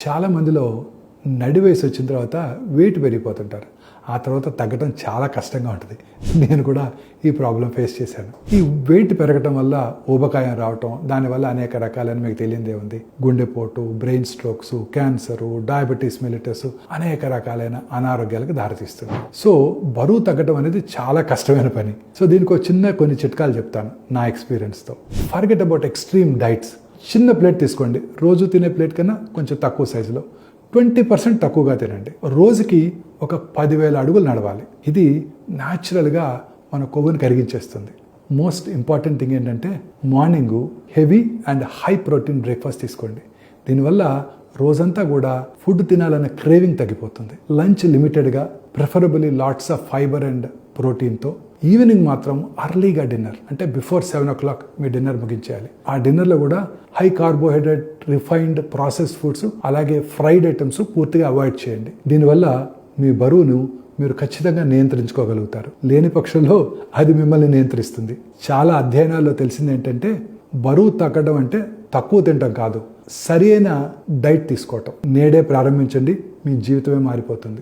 చాలా మందిలో నడి వయసు వచ్చిన తర్వాత వెయిట్ పెరిగిపోతుంటారు. ఆ తర్వాత తగ్గడం చాలా కష్టంగా ఉంటుంది. నేను కూడా ఈ ప్రాబ్లం ఫేస్ చేశాను. ఈ వెయిట్ పెరగటం వల్ల ఊబకాయం రావటం, దానివల్ల అనేక రకాలైన మీకు తెలియదే ఉంది. గుండెపోటు, brain strokes, cancer, diabetes mellitus అనేక రకాలైన అనారోగ్యాలకు దారితీస్తుంది. సో బరువు తగ్గడం అనేది చాలా కష్టమైన పని. సో దీనికి ఒక చిన్న కొన్ని చిట్కాలు చెప్తాను నా ఎక్స్పీరియన్స్తో. Forget about extreme diets. చిన్న ప్లేట్ తీసుకోండి. రోజు తినే ప్లేట్ కన్నా కొంచెం తక్కువ సైజులో 20% తక్కువగా తినండి. రోజుకి ఒక 10,000 అడుగులు నడవాలి. ఇది న్యాచురల్గా మన కొవ్వుని కరిగించేస్తుంది. మోస్ట్ ఇంపార్టెంట్ థింగ్ ఏంటంటే morning heavy and high protein breakfast తీసుకోండి. దీనివల్ల రోజంతా కూడా ఫుడ్ తినాలన్న క్రేవింగ్ తగ్గిపోతుంది. లంచ్ లిమిటెడ్గా, preferably lots of fibre and ప్రోటీన్తో. ఈవినింగ్ మాత్రం అర్లీగా డిన్నర్, అంటే బిఫోర్ 7 o'clock మీ డిన్నర్ ముగించేయాలి. ఆ డిన్నర్లో కూడా high carbohydrate, refined, processed foods, అలాగే ఫ్రైడ్ ఐటమ్స్ పూర్తిగా అవాయిడ్ చేయండి. దీనివల్ల మీ బరువును మీరు ఖచ్చితంగా నియంత్రించుకోగలుగుతారు. లేని పక్షంలో అది మిమ్మల్ని నియంత్రిస్తుంది. చాలా అధ్యయనాల్లో తెలిసింది ఏంటంటే బరువు తగ్గడం అంటే తక్కువ తినటం కాదు, సరైన డైట్ తీసుకోవటం. నేడే ప్రారంభించండి, మీ జీవితమే మారిపోతుంది.